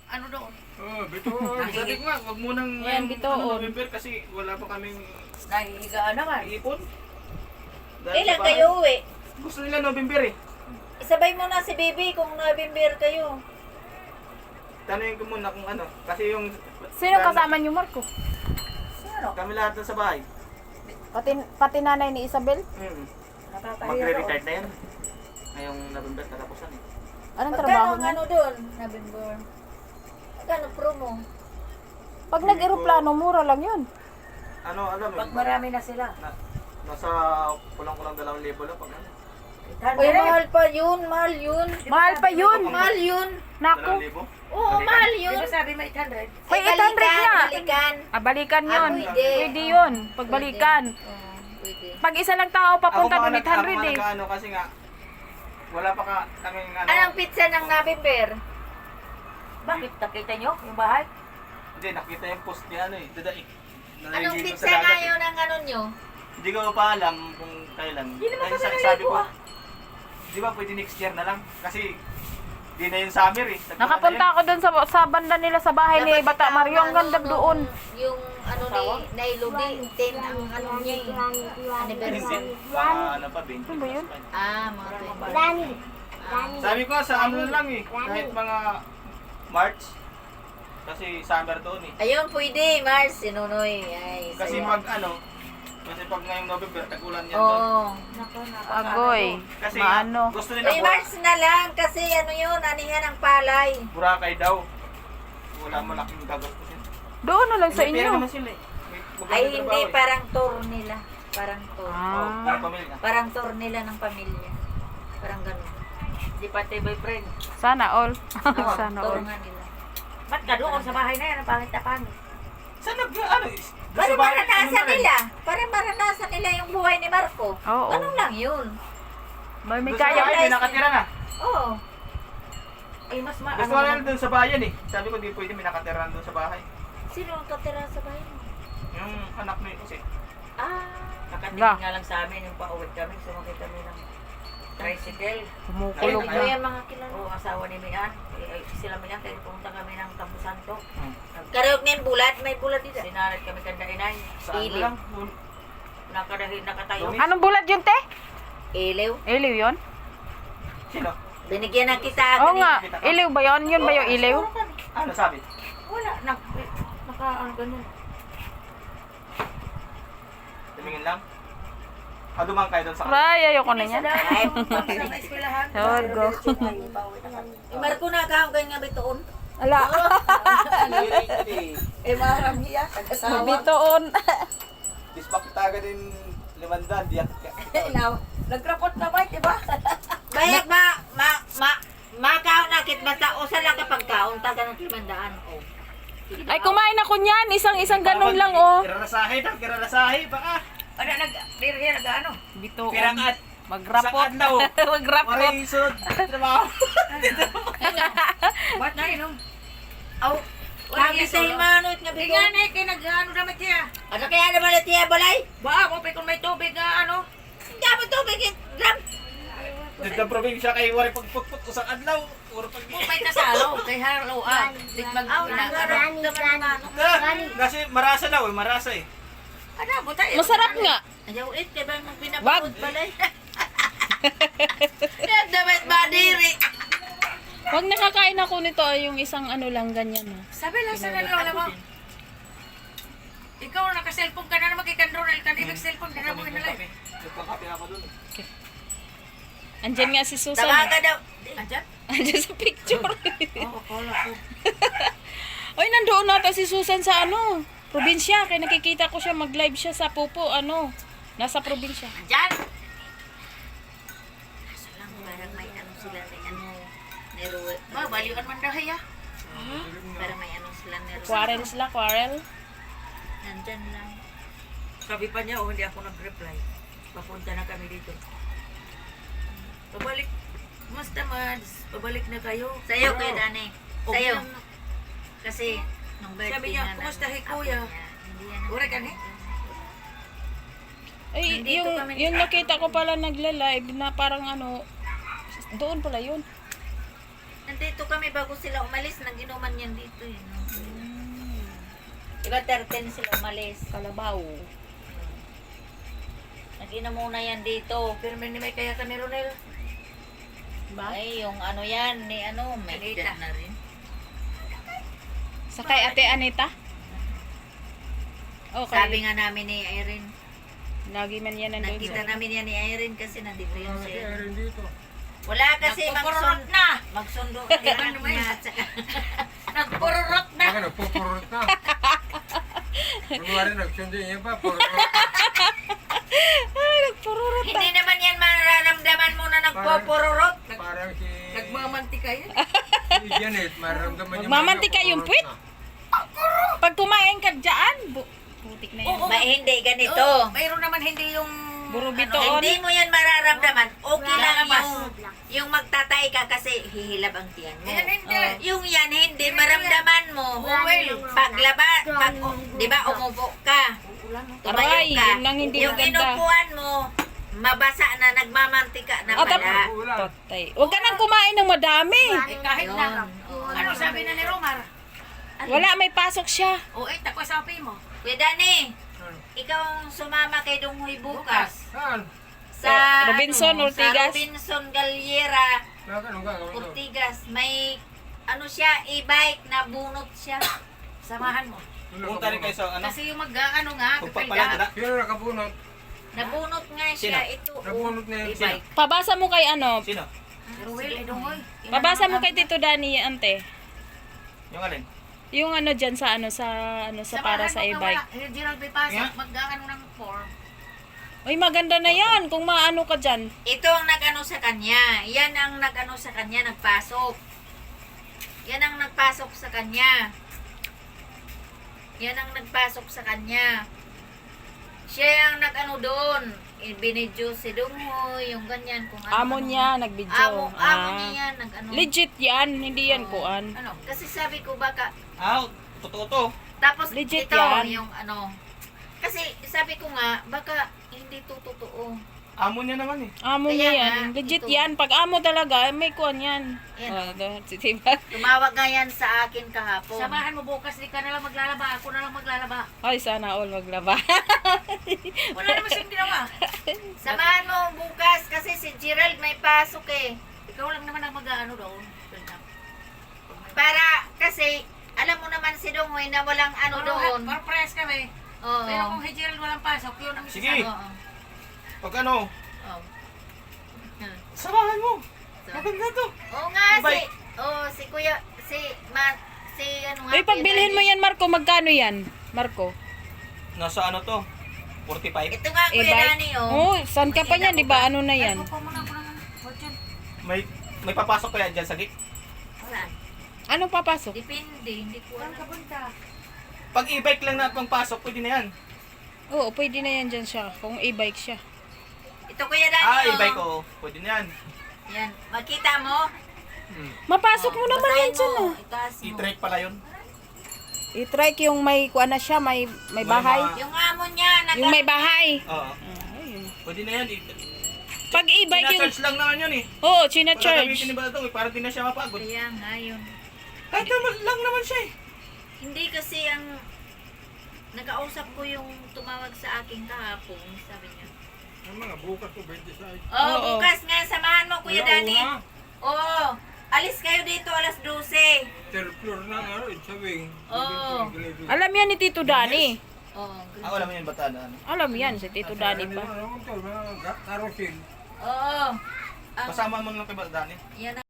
ano doon. Oh, bitoon. Sabi ko nga, wag mo nang Yan, bitoon. November kasi wala pa kaming Nahihigaan naman. ipon. Kailan kayo uwi? Gusto nila November eh. Isabay mo na si Bibi kung November kayo. Tanungin ko muna kung ano. Kasi yung... Sino kasama niyo, Marco? Sino? Kami lahat na sa bahay. Pati nanay ni Isabel? Nakakahiya Magre-retire na yan. Ngayong November katapusan eh. Anong trabaho Magkano niya? ano doon? November. Magkano promo? Pag nag-aeroplano, mura lang yun. Ano, alam Pag marami na sila. Nasa kulang-kulang 2,000 lang pag ano. Uy, mahal pa yun, mahal yun. Mahal pa yun. Mahal yun. Naku. 2,000? Oo, mahal Di yun. ba sabi mo 800? May 800 nga. Balikan. Balikan yun. Pwede. Pwede yun. Pagbalikan. Oo, pwede. Pag isa lang tao papunta doon, 800 eh. Ako kasi nga, wala pa kaming ano. Anong pizza ng November? Bakit? Nakita nyo yung bahay? Hindi, nakita yung post niya ano eh. Dada eh. Anong Naliligo pizza sa dagat eh. ngayon ang ano nyo? Hindi ko pa alam kung kailan. Hindi naman Kasi kami sabi naliligo, ko, ah. di ba pwede next year na lang? Kasi di na yung summer eh. Nakapunta ako doon sa banda nila sa bahay ni Dapat Bata ikaw, Mario. Ang ganda ano, doon. Yung ano ni Nailudi, 10 ang ano niya eh. Hindi. Anniversary. Ano pa, 20. Ano ba yun? Ah, mga 20. Sabi ko sa ano lang eh. Kahit mga March. Kasi summer doon eh. Ayun, pwede, Mars, sinunoy. Ay, Kasi saya. pag ano, kasi pag ngayong November, tagulan yan doon. Oo. Agoy. Kasi Maano. gusto nila Uy, Mars na lang, kasi ano yun, anihan ang palay. Boracay daw. Wala malaking gagastusin. Doon na lang sa May pera inyo. naman sila eh. May magandang Ay, hindi, trabaho eh. parang tour nila. Parang tour. Oo, para pamilya. Parang tour nila ng pamilya. Parang ganun. Di pati boyfriend. Sana all. Oo, Sana tour all. nga nila. Ba't ka doon sa bahay na yan? Ang pangit na pangit. Saan ano eh? Para sa bahay, maranasan ano na rin? nila. Para maranasan nila yung buhay ni Marco. Oo. Ganun lang yun. May Doon sa kaya. bahay, may nakatira na. Oo. Eh, mas Gusto ko lang doon sa bayan eh. Sabi ko di pwede may nakatira doon sa bahay. Sino ang katira sa bahay mo? Yung anak mo yun kasi. Ah. Nakatingin nga lang sa amin yung pauwi kami. Sumakit kami ng tricycle. Kumukulog Ano na. yung mga kilala? Oo, asawa ni Mian. Sila Mian, kaya pumunta kami ng Campo Santo. Karayog na yung bulat. May bulat dito. Sinarat kami kanda inay. Saan Ili. lang? Nakatayo. Anong bulat yun, te? Iliw. Iliw yun? Sino? Binigyan ng kita. Oo nga. Iliw ba yun? Yun ba yung iliw? Ano sabi? Wala. Ano ganun. Tumingin lang? Dumang kayo doon sa Ay, ayoko na niyan. Ay, Sa eskwelahan. Sorgo. Marco na kahong kanya bitoon. Ala. Eh, maharap niya. Kagasawa. Bitoon. Dispak taga din 500. Diyak. Nagrapot na ba, diba? Bayag makaon na kit basta usa lang kapag kaon taga ng 500. Oh. Ay, kumain ako niyan. Isang ganun lang, oh. Kiralasahe baka. Ano, nag-ano? Bitoon. Pirangat. Magrapot. Isang adlaw. Magrapot. Maray sud. Trabaho. Ba't na yun? Aw, kami sa imanot nga bitoon. Tingnan eh, kaya nag-ano naman siya. Ano kaya naman na tiya balay? Ba, mo kung may tubig na ano. Dapat tubig gram. Dito probinsya kay wari pagputput usang adlaw. Uro pag. Kung may kasalo, kay Harlow, Di Aw, mag-ano. Kasi marasa daw, marasa eh. Ano, buta eh. Masarap nga. Ayaw it kay bang Wag. pinapagod balay. Dapat badiri. Pag nakakain ako nito, ay yung isang ano lang ganyan, oh. Sabi lang sa lola mo. Ikaw naka-cellphone ka na naman kay Kandronel. Kan ibig cellphone, di na mo inalay. Nagpakape ako doon. Andyan nga si Susan. Tawaga daw. Andyan? Andyan sa picture. Oo, kola ko. Oy, nandoon nata si Susan sa ano, probinsya. Kaya nakikita ko siya mag-live siya sa Pupo, ano, nasa probinsya. Andyan? Kaso lang parang may ano sila ni ano ni Ruwe. Ba, balikan man daw ya. Parang may ano sila ni Ruwe. Quarrel sila, quarrel. Nandyan lang. Sabi pa niya, hindi ako nag-reply. Papunta na kami dito. Pabalik. Basta mads, pabalik na kayo. Sa'yo Pero, kay Dani. okay Sa'yo. lang na. Kasi nung birthday Sabi niya, nga ng "Kumusta, hi, apo kuya?" niya, hindi yan Ura ka ni? Ay, Nandito kami ni yung nakita ko pala nagla-live na parang ano, doon pala yun. Nandito kami bago sila umalis. Nag-inuman yan dito. Eh, no? Diba 13 sila umalis? Kalabaw. Nag-inom muna yan dito. Pero may kaya kami Ronel. Ba? Ay, yung ano yan, ni ano, may Anita. edad na rin. Sa kay Ate Anita? Okay. Sabi nga namin ni Irene, Lagi man yan nandun. nakita namin yan ni Irene kasi nandito yun si Aaron dito. Wala kasi Nagpupururot na. magsundo. Ano naman yan? Nagpururot na. Baka nagpupurot na. Kunwari nagsundo niya pa, purot. Ay, nagpururot. Hindi naman yan mararamdaman mo na nagpupururot. Parang si Nagmamantika yan. Janet, mararamdaman niya. Magmamantika yung puwit. Pag kumain ka dyan, putik na yan. Oo. Hindi ganito. Oo, mayroon naman hindi yung... Burubitoon. Hindi mo yan mararamdaman. Okay lang Lalabas. yung magtatay ka kasi hihilab ang tiyan mo. Yan, hindi. Oh. Yung yan, hindi maramdaman mo. Well, Di ba umupo ka? Tumayo Aray, ka. yun lang hindi Yung maganda. inupuan mo, mabasa na, nagmamantika na Ah, pala. Patay. Huwag ka nang kumain ng madami. Eh, kahit na. Oo. Ano sabi na ni Romar? Wala, may pasok siya. O, takwa sabi mo. Kuya Dani, ikaw ang sumama kay Dunghoy bukas. Saan? Sa Robinson Ortigas. Sa Robinson Galliera Bakit anong gagawin ko? Ortigas. May ano siya, e-bike na bunot siya. Samahan mo. Punta rin kayo sa ano? Kasi yung mag-ano nga, Pagpapalanda. Sino nakabunot? Nabunot nga siya. Ito. Nabunot na yun. e-bike. Pabasa mo kay ano. Sino? Ruel, Edongoy. Pabasa mo kay Tito Dani, ante. Yung alin? Yung ano dyan sa para sa e-bike. Gerald may pasok, Yeah. mag-ano ng form. Uy, maganda na yan kung maano ka dyan. Ito ang nag-ano sa kanya. Yan ang nag-ano sa kanya, nagpasok. Yan ang nagpasok sa kanya. Yan ang nagpasok sa kanya. Siya ang nag-ano doon. Binidyo si Dunghoy, yung ganyan. Kung ano, Amo niya, nagbidyo. Amo niya yan, nag-ano. Legit yan, hindi yan kuan. Ano? Kasi sabi ko baka, Ah, totoo to. tapos Legit ito, yan. yung ano. Kasi sabi ko nga, baka hindi to totoo. Amo niya naman eh. Amo Kaya niya nga, yan. Legit ito. yan. Pag amo talaga, may kuan yan. Yan. Diba? Tumawag nga yan sa akin kahapon. Samahan mo bukas, di ka na lang maglalaba. Ako na lang maglalaba. Ay, sana all maglaba. Wala naman siyang ginawa. Samahan mo bukas kasi si Gerald may pasok eh. Ikaw lang naman ang mag-ano doon. Para kasi alam mo naman si Dunghoy na walang ano doon. Parpress kami. Oo. Pero kung si Gerald walang pasok, yun ang Sige. Oo. Pag ano, Oo. samahan mo. So, Maganda to. Oo nga Bye. si Kuya si ano nga. Uy, pagbilhin mo yan, Marco, magkano yan? Marco? Nasa ano to? 45. Ito nga Kuya E-bike? Dani oh. Oh, saan ka pa yan? Di ba ano na yan? Ay, muna ako ng fortune. May papasok kaya dyan sa gate? Saan? Anong papasok? Depende, hindi ko Saan alam. ka punta? Pag e-bike lang na pang pasok, pwede na yan. Oo, pwede na yan dyan siya. Kung e-bike siya. Ito Kuya Dani Ah, oh. e-bike ko. Pwede na yan. Yan, makita mo? Mapasok mo naman yan Basahin dyan mo, ah. itaas mo. E-trike pala yun. I-trike yung may kuan na siya, may bahay. Yung amo niya, Yung may bahay. Oo. Ayun. Pwede na yan. Pag e-bike yung... Pina-charge lang naman yun eh. Oo, Wala china-charge. gamitin ni Balatong eh. Para di na siya mapagod. Kaya nga yun. Kahit naman lang naman siya eh. Hindi kasi ang nakausap ko yung tumawag sa akin kahapon, sabi niya. Ang mga bukas ko, 26. Oh, Oo. bukas nga samahan mo Kuya Wala, Dani. una. Oo. Alis kayo dito alas 12. Third floor na nga, sa wing. Oo. Alam yan ni Tito Dani. Oo. Ah, wala mo yan batada. Alam yan si Tito Dani pa. Ano naman to, mga carousel. Oo. Kasama mo lang kay Baladani. Yan